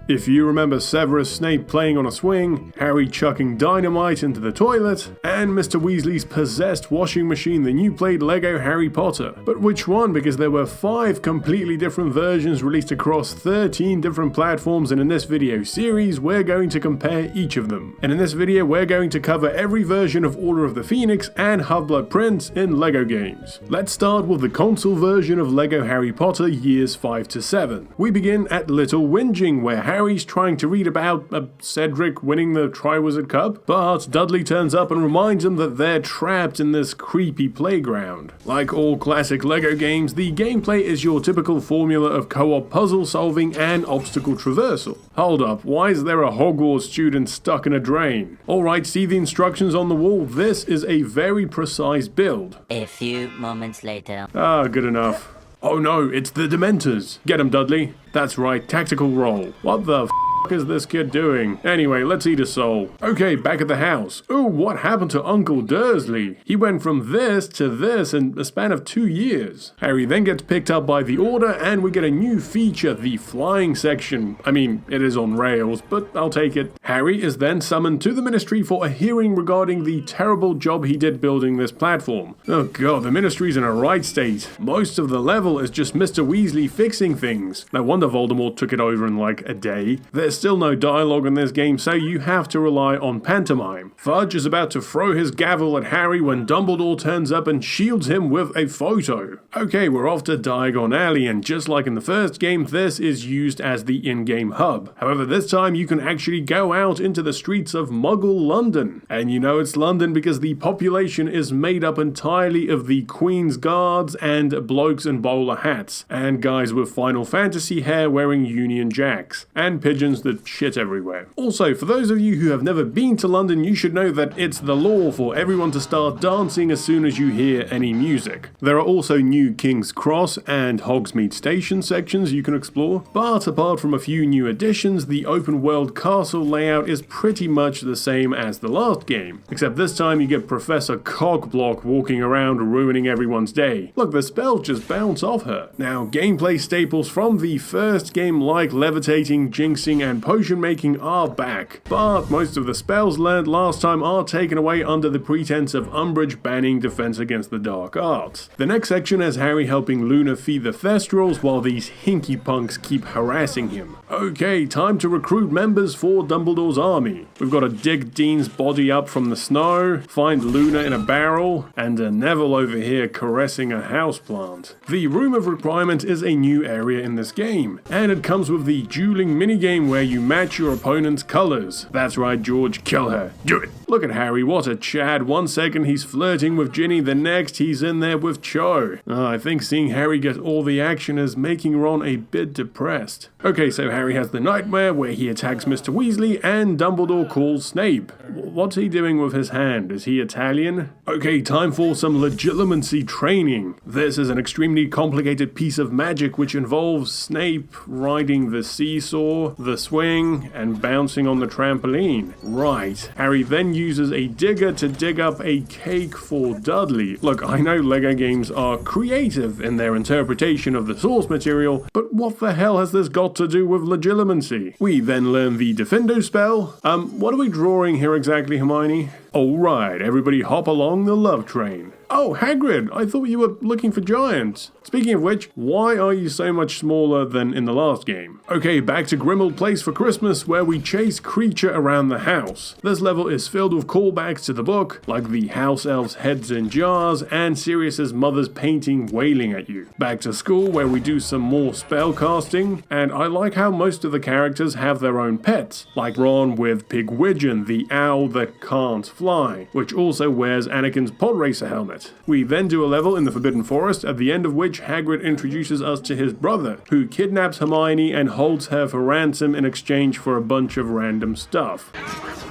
If you remember Severus Snape playing on a swing, Harry chucking dynamite into the toilet, and Mr. Weasley's possessed washing machine, then you played Lego Harry Potter. But which one? Because there were 5 completely different versions released across 13 different platforms, and in this video series we're going to compare each of them. And in this video we're going to cover every version of Order of the Phoenix and Half-Blood Prince in Lego games. Let's start with the console version of Lego Harry Potter years 5 to 7. We begin at Little Whinging, where Harry's trying to read about Cedric winning the Triwizard Cup, but Dudley turns up and reminds him that they're trapped in this creepy playground. Like all classic Lego games, the gameplay is your typical formula of co-op puzzle solving and obstacle traversal. Hold up, why is there a Hogwarts student stuck in a drain? Alright, see the instructions on the wall? This is a very precise build. A few moments later. Ah, good enough. Oh no, it's the Dementors. Get him, Dudley. That's right, tactical roll. What the f*** is this kid doing? Anyway, let's eat a soul. Okay, back at the house. Ooh, what happened to Uncle Dursley? He went from this to this in a span of 2 years. Harry then gets picked up by the Order and we get a new feature, the flying section. I mean, it is on rails, but I'll take it. Harry is then summoned to the Ministry for a hearing regarding the terrible job he did building this platform. Oh god, the Ministry's in a right state. Most of the level is just Mr. Weasley fixing things. No wonder Voldemort took it over in like a day. There's still no dialogue in this game, so you have to rely on pantomime. Fudge is about to throw his gavel at Harry when Dumbledore turns up and shields him with a photo. Okay, we're off to Diagon Alley, and just like in the first game, this is used as the in-game hub. However, this time you can actually go out into the streets of Muggle London. And you know it's London because the population is made up entirely of the Queen's Guards and blokes in bowler hats, and guys with Final Fantasy hair wearing Union Jacks, and pigeons that shit everywhere. Also, for those of you who have never been to London, you should know that it's the law for everyone to start dancing as soon as you hear any music. There are also new King's Cross and Hogsmeade Station sections you can explore, but apart from a few new additions, the open world castle layout is pretty much the same as the last game, except this time you get Professor Cockblock walking around ruining everyone's day. Look, the spells just bounce off her. Now, gameplay staples from the first game like levitating, jinxing, and potion making are back, but most of the spells learned last time are taken away under the pretense of Umbridge banning defense against the dark arts. The next section has Harry helping Luna feed the Thestrals while these hinky punks keep harassing him. Okay, time to recruit members for Dumbledore's army. We've got to dig Dean's body up from the snow, find Luna in a barrel, and a Neville over here caressing a houseplant. The Room of Requirement is a new area in this game, and it comes with the dueling minigame where you match your opponent's colors. That's right, George, kill her. Do it. Look at Harry, what a Chad. One second he's flirting with Ginny, the next he's in there with Cho. I think seeing Harry get all the action is making Ron a bit depressed. Okay, so Harry has the nightmare where he attacks Mr. Weasley and Dumbledore calls Snape. What's he doing with his hand? Is he Italian? Okay, time for some legitimacy training. This is an extremely complicated piece of magic which involves Snape riding the seesaw, the swing, and bouncing on the trampoline. Right. Harry then uses a digger to dig up a cake for Dudley. Look, I know Lego games are creative in their interpretation of the source material, but what the hell has this got to do with legitimacy? We then learn the Defendo spell. What are we drawing here exactly, Hermione? Alright, everybody hop along the love train. Oh, Hagrid, I thought you were looking for giants. Speaking of which, why are you so much smaller than in the last game? Okay, back to Grimmauld Place for Christmas, where we chase Creature around the house. This level is filled with callbacks to the book, like the house elves' heads in jars, and Sirius's mother's painting wailing at you. Back to school, where we do some more spell casting, and I like how most of the characters have their own pets, like Ron with Pigwidgeon, the owl that can't fly, which also wears Anakin's pod racer helmet. We then do a level in the Forbidden Forest, at the end of which Hagrid introduces us to his brother, who kidnaps Hermione and holds her for ransom in exchange for a bunch of random stuff.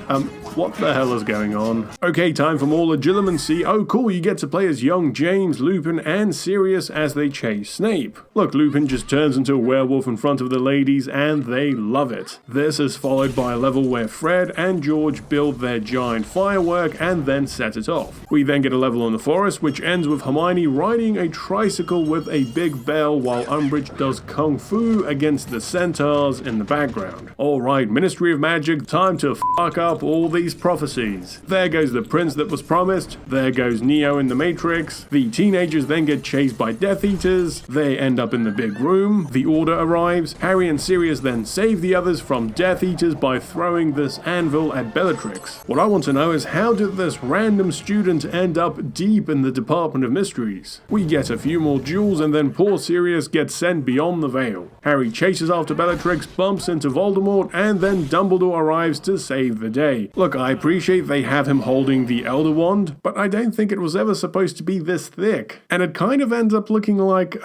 What the hell is going on? Okay, time for more legitimacy. Oh cool, you get to play as young James, Lupin, and Sirius as they chase Snape. Look, Lupin just turns into a werewolf in front of the ladies and they love it. This is followed by a level where Fred and George build their giant firework and then set it off. We then get a level in the forest which ends with Hermione riding a tricycle with a big bell while Umbridge does kung fu against the centaurs in the background. Alright, Ministry of Magic, time to fuck up all these prophecies. There goes the prince that was promised, there goes Neo in the Matrix, the teenagers then get chased by Death Eaters, they end up in the big room, the Order arrives, Harry and Sirius then save the others from Death Eaters by throwing this anvil at Bellatrix. What I want to know is how did this random student end up deep in the Department of Mysteries? We get a few more duels and then poor Sirius gets sent beyond the veil. Harry chases after Bellatrix, bumps into Voldemort, and then Dumbledore arrives to save the day. Look, I appreciate they have him holding the Elder Wand, but I don't think it was ever supposed to be this thick. And it kind of ends up looking like,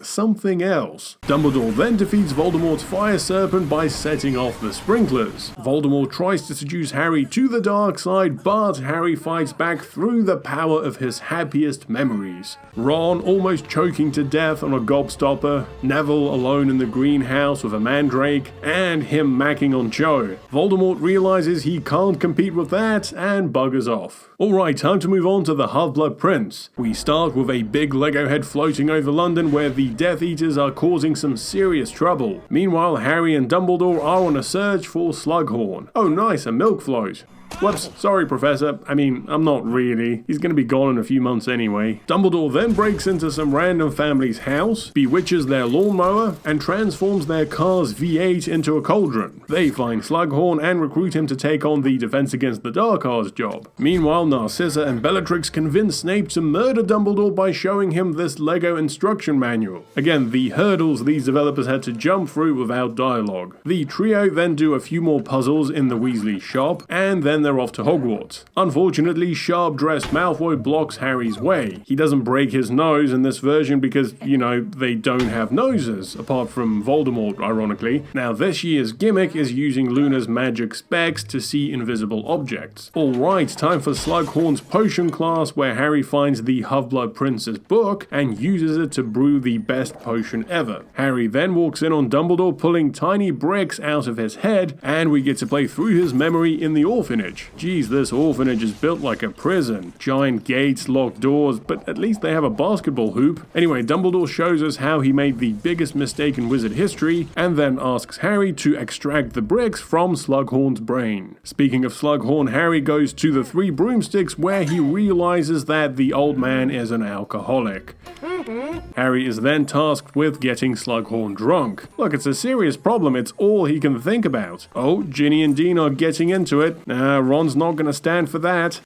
something else. Dumbledore then defeats Voldemort's fire serpent by setting off the sprinklers. Voldemort tries to seduce Harry to the dark side, but Harry fights back through the power of his happiest memories. Ron almost choking to death on a gobstopper, Neville alone in the greenhouse with a mandrake, and him macking on Cho. Voldemort realizes he can't compete with that and buggers off. Alright, time to move on to the Half-Blood Prince. We start with a big Lego head floating over London where the Death Eaters are causing some serious trouble. Meanwhile, Harry and Dumbledore are on a search for Slughorn. Oh nice, a milk float. Whoops, sorry Professor, I'm not really. He's gonna be gone in a few months anyway. Dumbledore then breaks into some random family's house, bewitches their lawnmower, and transforms their car's V8 into a cauldron. They find Slughorn and recruit him to take on the Defense Against the Dark Arts job. Meanwhile, Narcissa and Bellatrix convince Snape to murder Dumbledore by showing him this Lego instruction manual. Again, the hurdles these developers had to jump through without dialogue. The trio then do a few more puzzles in the Weasley shop, and then they're off to Hogwarts. Unfortunately, sharp-dressed Malfoy blocks Harry's way. He doesn't break his nose in this version because, they don't have noses, apart from Voldemort, ironically. Now, this year's gimmick is using Luna's magic specs to see invisible objects. Alright, time for Slughorn's potion class, where Harry finds the Half-Blood Prince's book and uses it to brew the best potion ever. Harry then walks in on Dumbledore pulling tiny bricks out of his head, and we get to play through his memory in the orphanage. Geez, this orphanage is built like a prison. Giant gates, locked doors, but at least they have a basketball hoop. Anyway, Dumbledore shows us how he made the biggest mistake in wizard history, and then asks Harry to extract the bricks from Slughorn's brain. Speaking of Slughorn, Harry goes to the Three Broomsticks where he realizes that the old man is an alcoholic. Harry is then tasked with getting Slughorn drunk. Look, it's a serious problem, it's all he can think about. Oh, Ginny and Dean are getting into it. Ron's not gonna stand for that.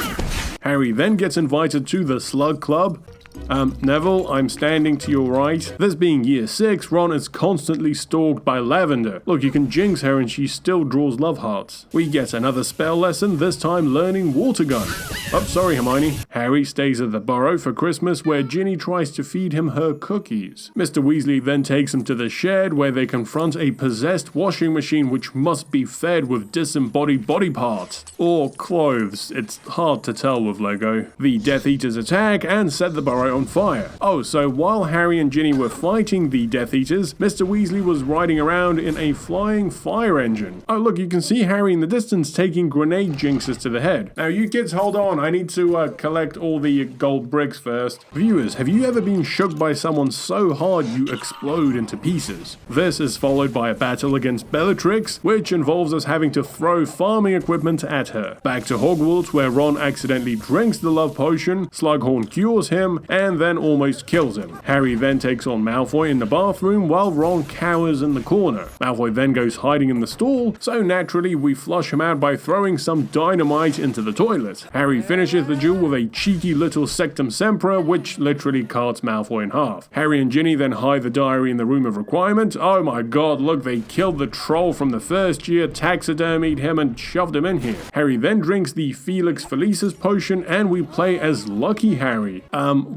Harry then gets invited to the Slug Club. Neville, I'm standing to your right. This being year 6, Ron is constantly stalked by Lavender. Look, you can jinx her and she still draws love hearts. We get another spell lesson, this time learning Water Gun. Oh, sorry Hermione. Harry stays at the Burrow for Christmas where Ginny tries to feed him her cookies. Mr. Weasley then takes him to the shed where they confront a possessed washing machine which must be fed with disembodied body parts. Or clothes, it's hard to tell with Lego. The Death Eaters attack and set the Burrow on fire. Oh, so while Harry and Ginny were fighting the Death Eaters, Mr. Weasley was riding around in a flying fire engine. Oh look, you can see Harry in the distance taking grenade jinxes to the head. Now you kids hold on, I need to collect all the gold bricks first. Viewers, have you ever been shook by someone so hard you explode into pieces? This is followed by a battle against Bellatrix, which involves us having to throw farming equipment at her. Back to Hogwarts where Ron accidentally drinks the love potion, Slughorn cures him, and then almost kills him. Harry then takes on Malfoy in the bathroom while Ron cowers in the corner. Malfoy then goes hiding in the stall, so naturally we flush him out by throwing some dynamite into the toilet. Harry finishes the duel with a cheeky little Sectum Sempra, which literally carts Malfoy in half. Harry and Ginny then hide the diary in the room of requirement. Oh my god, look, they killed the troll from the first year, taxidermied him and shoved him in here. Harry then drinks the Felix Felicis potion and we play as Lucky Harry.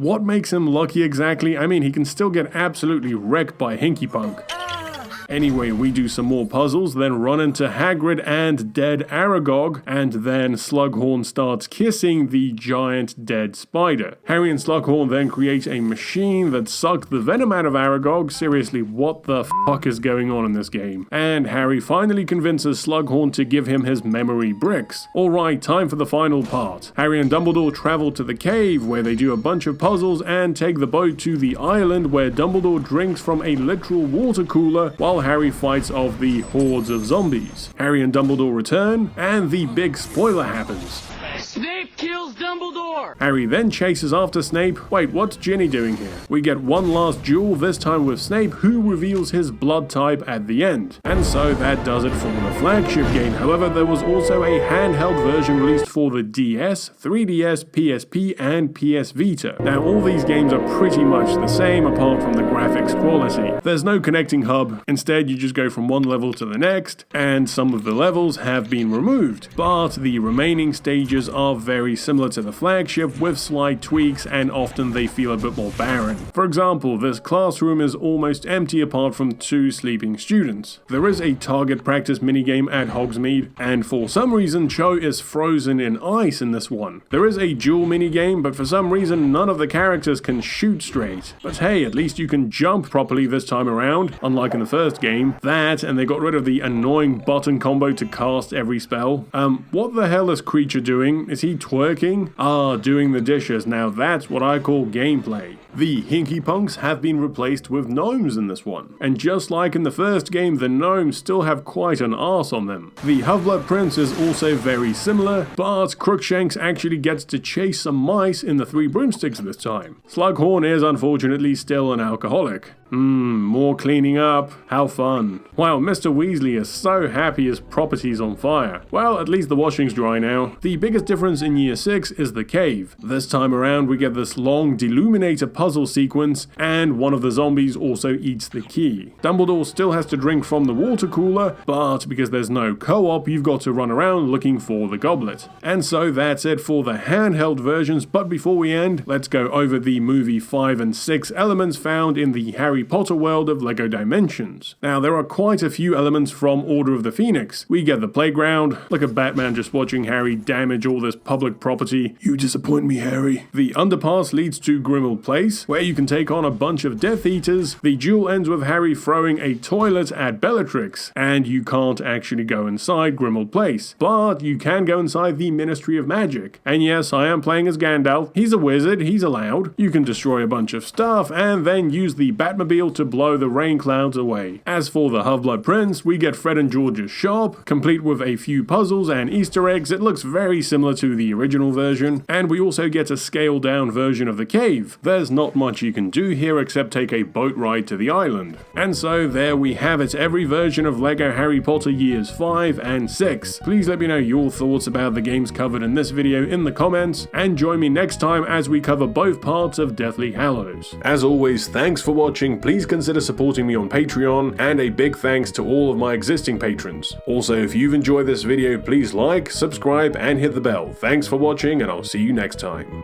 What makes him lucky exactly? I mean, he can still get absolutely wrecked by Hinky Punk. Anyway, we do some more puzzles, then run into Hagrid and dead Aragog, and then Slughorn starts kissing the giant dead spider. Harry and Slughorn then create a machine that sucks the venom out of Aragog. Seriously, what the fuck is going on in this game? And Harry finally convinces Slughorn to give him his memory bricks. Alright, time for the final part. Harry and Dumbledore travel to the cave where they do a bunch of puzzles and take the boat to the island where Dumbledore drinks from a literal water cooler while Harry fights off the hordes of zombies. Harry and Dumbledore return, and the big spoiler happens. Snape kills Dumbledore! Harry then chases after Snape. Wait, what's Ginny doing here? We get one last duel, this time with Snape, who reveals his blood type at the end. And so that does it for the flagship game. However, there was also a handheld version released for the DS, 3DS, PSP, and PS Vita. Now, all these games are pretty much the same apart from the graphics quality. There's no connecting hub. Instead, you just go from one level to the next, and some of the levels have been removed. But the remaining stages are very similar to the flagship with slight tweaks, and often they feel a bit more barren. For example, this classroom is almost empty apart from 2 sleeping students. There is a target practice minigame at Hogsmeade, and for some reason Cho is frozen in ice in this one. There is a duel minigame, but for some reason none of the characters can shoot straight. But hey, at least you can jump properly this time around, unlike in the first game. That, and they got rid of the annoying button combo to cast every spell. What the hell is Creature doing? Is he twerking? Doing the dishes. Now that's what I call gameplay. The Hinky Punks have been replaced with gnomes in this one. And just like in the first game, the gnomes still have quite an arse on them. The Half-Blood Prince is also very similar, but Crookshanks actually gets to chase some mice in the 3 broomsticks this time. Slughorn is unfortunately still an alcoholic. More cleaning up. How fun. Wow, Mr. Weasley is so happy his property's on fire. Well, at least the washing's dry now. The biggest difference in Year 6 is the cave. This time around, we get this long Deluminator puzzle sequence, and one of the zombies also eats the key. Dumbledore still has to drink from the water cooler, but because there's no co-op, you've got to run around looking for the goblet. And so that's it for the handheld versions, but before we end, let's go over the movie 5 and 6 elements found in the Harry Potter world of LEGO Dimensions. Now, there are quite a few elements from Order of the Phoenix. We get the playground. Look at Batman just watching Harry damage all this public property. You disappoint me, Harry. The underpass leads to Grimmauld Place, where you can take on a bunch of Death Eaters. The duel ends with Harry throwing a toilet at Bellatrix, and you can't actually go inside Grimmauld Place, but you can go inside the Ministry of Magic. And yes, I am playing as Gandalf. He's a wizard, he's allowed. You can destroy a bunch of stuff, and then use the Batmobile to blow the rain clouds away. As for the Half-Blood Prince, we get Fred and George's shop, complete with a few puzzles and Easter eggs. It looks very similar to the original version, and we also get a scaled-down version of the cave. There's not much you can do here except take a boat ride to the island. And so there we have it, every version of LEGO Harry Potter Years 5 and 6. Please let me know your thoughts about the games covered in this video in the comments, and join me next time as we cover both parts of Deathly Hallows. As always, thanks for watching. Please consider supporting me on Patreon, and a big thanks to all of my existing patrons. Also, if you've enjoyed this video, please like, subscribe, and hit the bell. Thanks for watching, and I'll see you next time.